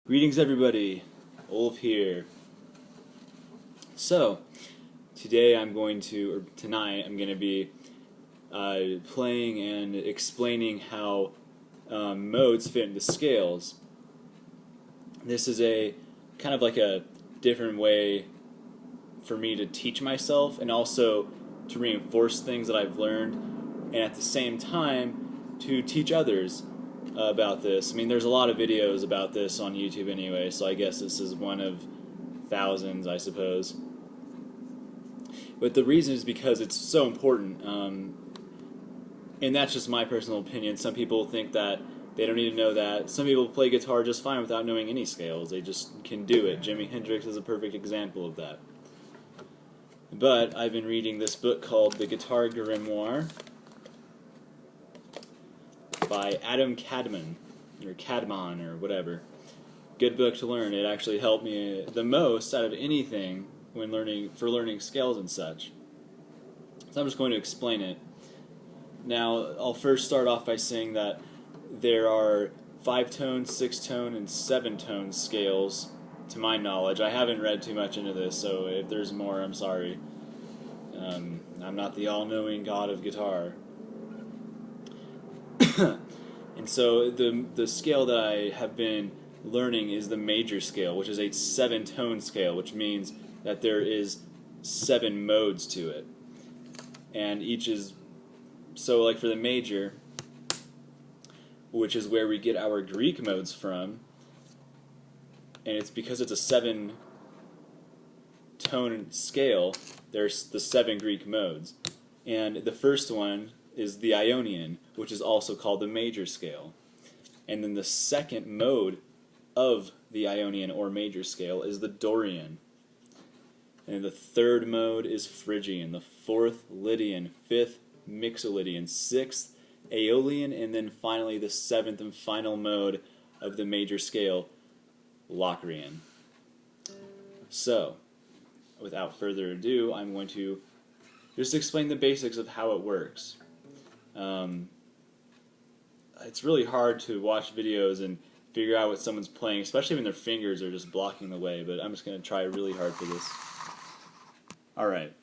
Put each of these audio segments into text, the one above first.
Greetings everybody, Ulf here. So, today tonight I'm going to be playing and explaining how modes fit into scales. This is a kind of like a different way for me to teach myself and also to reinforce things that I've learned, and at the same time to teach others about this. I mean, there's a lot of videos about this on YouTube anyway, so I guess this is one of thousands, I suppose. But the reason is because it's so important, and that's just my personal opinion. Some people think that they don't need to know that. Some people play guitar just fine without knowing any scales. They just can do it. Jimi Hendrix is a perfect example of that. But I've been reading this book called The Guitar Grimoire by Adam Kadmon, or Kadmon, or whatever. Good book to learn. It actually helped me the most out of anything when learning scales and such. So I'm just going to explain it. Now, I'll first start off by saying that there are 5-tone, 6-tone, and 7-tone scales, to my knowledge. I haven't read too much into this, so if there's more, I'm sorry. I'm not the all-knowing god of guitar. And so the scale that I have been learning is the major scale, which is a 7-tone scale, which means that there is 7 modes to it. And each is, so like for the major, which is where we get our Greek modes from, and it's because it's a 7-tone scale, there's the 7 Greek modes. And the first one is the Ionian, which is also called the major scale. And then the second mode of the Ionian or major scale is the Dorian. And the third mode is Phrygian, the fourth Lydian, fifth Mixolydian, sixth Aeolian, and then finally the seventh and final mode of the major scale, Locrian. So, without further ado, I'm going to just explain the basics of how it works. It's really hard to watch videos and figure out what someone's playing, especially when their fingers are just blocking the way, but I'm just going to try really hard for this. Alright.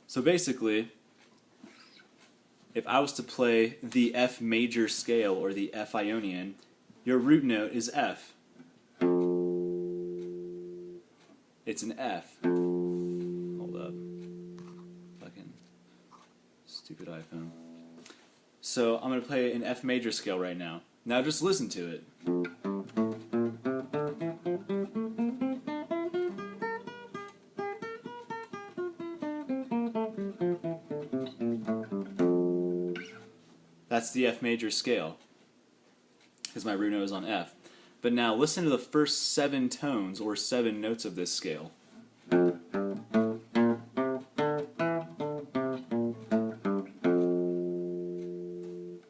So basically, if I was to play the F major scale or the F Ionian, your root note is F. It's an F. Hold up. Fucking stupid iPhone. So I'm going to play an F major scale right now. Now just listen to it. That's the F major scale, because my root note is on F. But now listen to the first 7 tones, or 7 notes of this scale.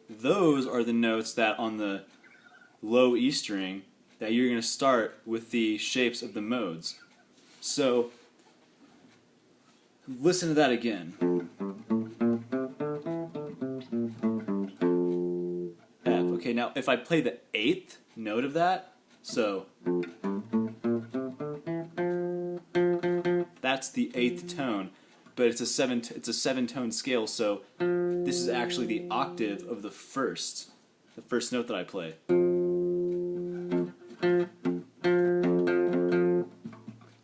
Those are the notes that on the low E string that you're going to start with the shapes of the modes. So listen to that again. F. Okay, now if I play the 8th note of that, so that's the 8th tone, but it's a 7-tone scale, so this is actually the octave of the first note that I play.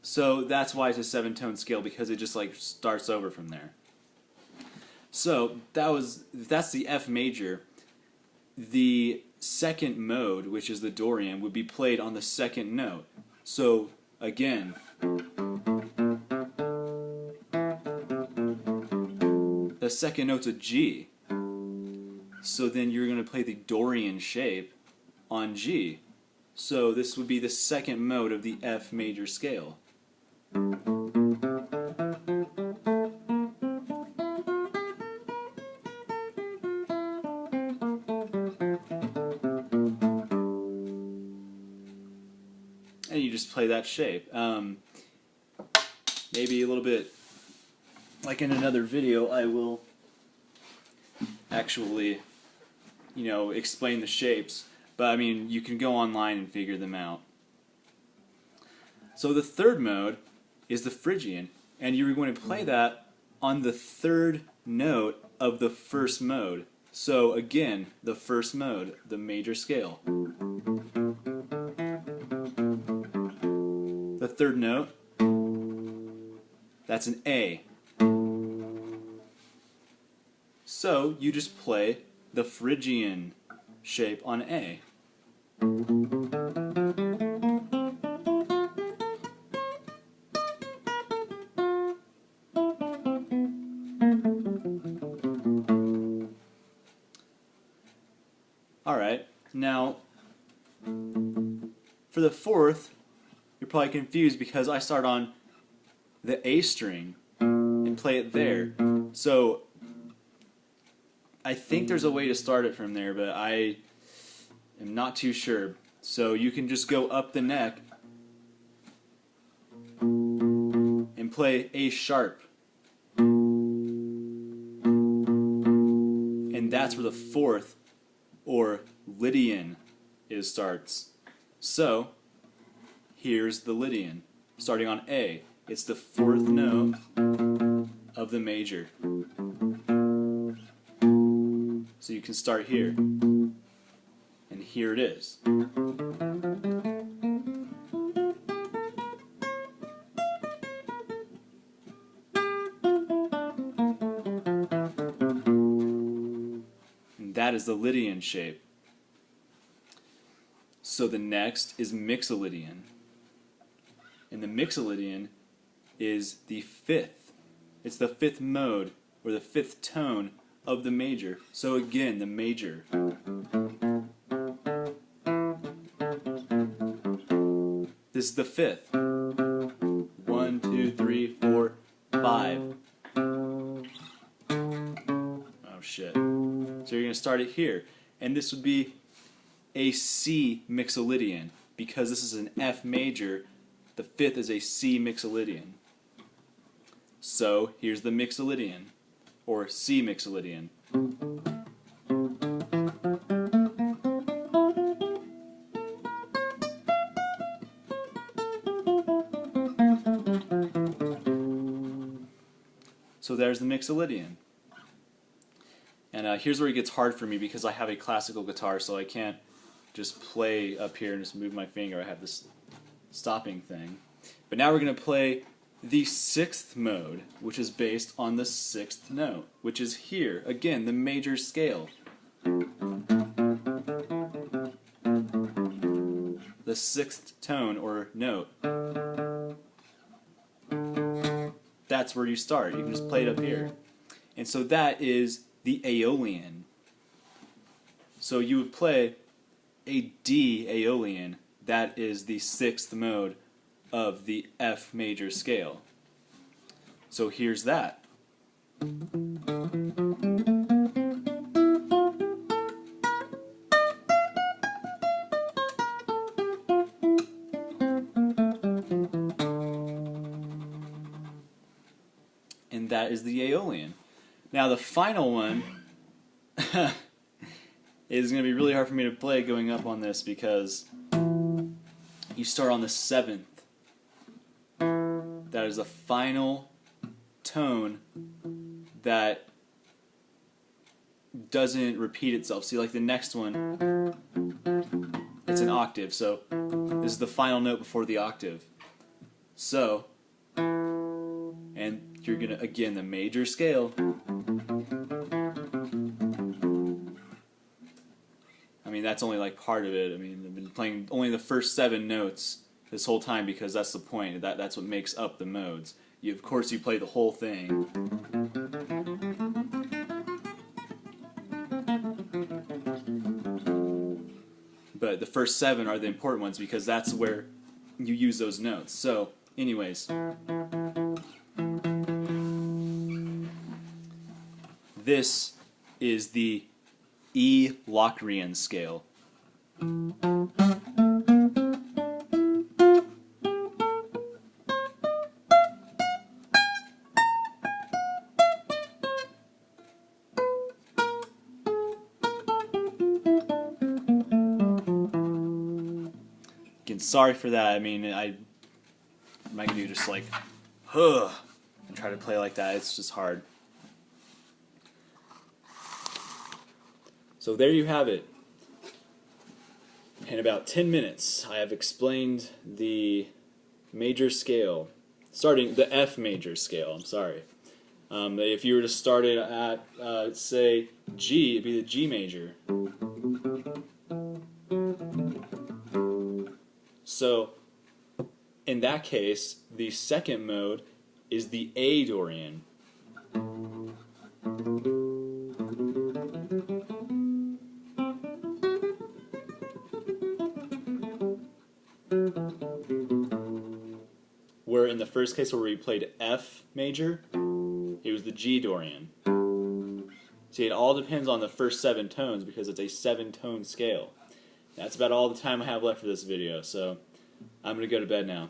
So that's why it's a 7-tone scale, because it just like starts over from there. So that's the F major. The second mode, which is the Dorian, would be played on the 2nd note. So again, the 2nd note's a G. So then you're going to play the Dorian shape on G. So this would be the 2nd mode of the F major scale. And you just play that shape. Maybe a little bit, like in another video, I will actually, explain the shapes. But I mean, you can go online and figure them out. So the third mode is the Phrygian, and you're going to play that on the third note of the first mode. So again, the first mode, the major scale. The third note, that's an A. So you just play the Phrygian shape on A. Alright, now for the fourth, you're probably confused because I start on the A string and play it there. So I think there's a way to start it from there, but I am not too sure. So you can just go up the neck and play A sharp. And that's where the fourth, or Lydian, starts. So here's the Lydian, starting on A. It's the fourth note of the major. So you can start here. And here it is. And that is the Lydian shape. So the next is Mixolydian. And the Mixolydian is the fifth. It's the fifth mode, or the fifth tone of the major. So again, the major. This is the fifth. 1, 2, 3, 4, 5. Oh shit. So you're going to start it here. And this would be a C Mixolydian. Because this is an F major, the fifth is a C Mixolydian. So here's the Mixolydian, or C Mixolydian. So there's the Mixolydian. And here's where it gets hard for me because I have a classical guitar, so I can't just play up here and just move my finger. I have this stopping thing. But now we're going to play the sixth mode, which is based on the sixth note, which is here. Again, the major scale. The sixth tone or note. That's where you start. You can just play it up here. And so that is the Aeolian. So you would play a D Aeolian. That is the sixth mode of the F major scale. So here's that. And that is the Aeolian. Now the final one is going to be really hard for me to play going up on this because you start on the seventh. That is the final tone that doesn't repeat itself. See, like the next one, it's an octave, so this is the final note before the octave. So, and you're gonna, again, the major scale. I mean, that's only like part of it. I mean, I've been playing only the first 7 notes this whole time because that's the point. That's what makes up the modes. Of course, you play the whole thing. But the first 7 are the important ones because that's where you use those notes. So, anyways. This is the E Locrian scale. Again, sorry for that. I mean, I'm not gonna do just like, huh, and try to play like that. It's just hard. So there you have it. In about 10 minutes, I have explained the major scale, starting the F major scale. I'm sorry. If you were to start it at, say, G, it'd be the G major. So, in that case, the second mode is the A Dorian. Where in the first case where we played F major, it was the G Dorian. See, it all depends on the first 7 tones because it's a 7-tone scale. That's about all the time I have left for this video, so I'm going to go to bed now.